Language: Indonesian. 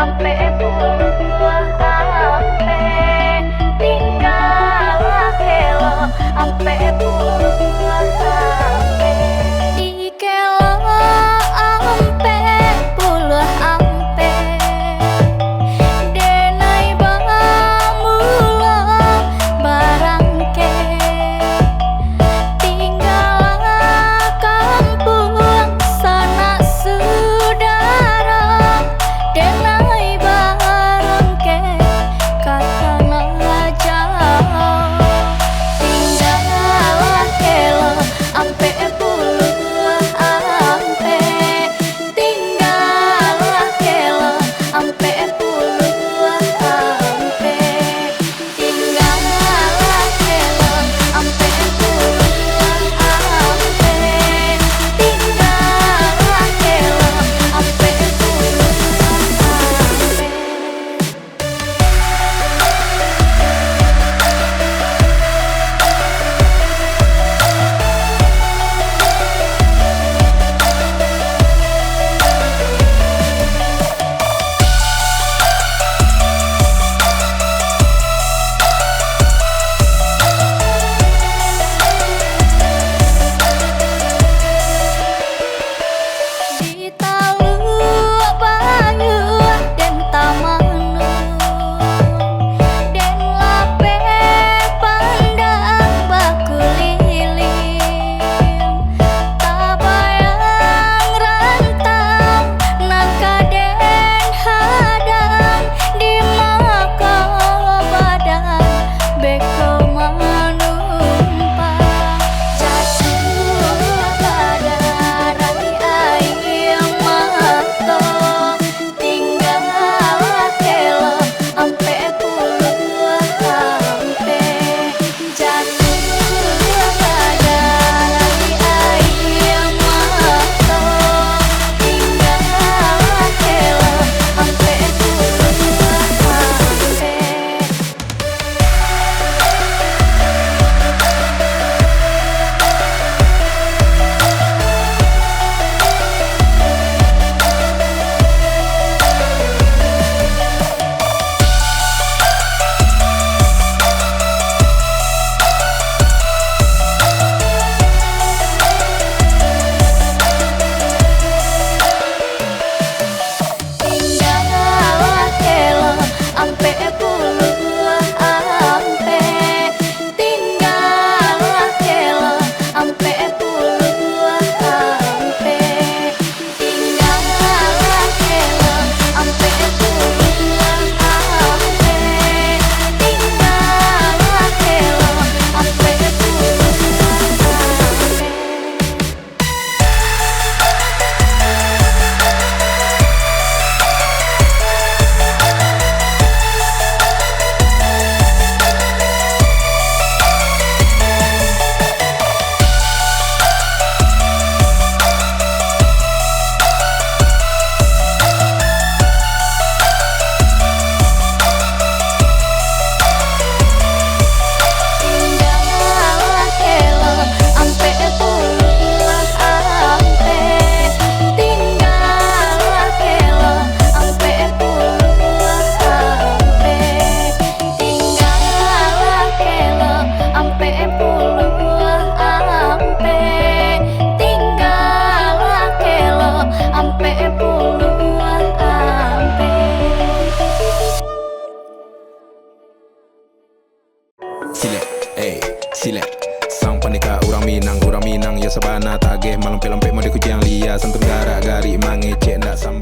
ampe puluh ampe tinggal kelo ampe puluh ampe dikelo ampe puluh ampe denai bamula barangke tinggal kampung sana saudara denai barangke katana jauh tinggal kelo ampe puluh ampe tinggal kelo ampe puluh ampe tinggal kelo ampe puluh ampe tinggal kelo ampe di Taluk Bayu den Tamanu den lape pandang baku lilin tabayang rantang nangka den hadang di maka badan beko manumpang jatuh pada rai ayam mato tinggal kelo ampe puluh ampe jatuh pada rai ayam mato tinggal kelo ampe puluh ampe tinggal kelo ampe puluh ampe tinggal kelo ampe puluh ampe tinggal kelo ampe puluh ampe tinggal kelo ampe puluh tinggal kelo ampe puluh ampe tinggal kelo ampe puluh ampe tinggal kelo ampe puluh ampe tinggal kelo ampe puluh ampe Silek, silek. Sang panika urang minang ya sabana tageh malam pelampe mode kucing lia santun gara gari mangecek ndak sama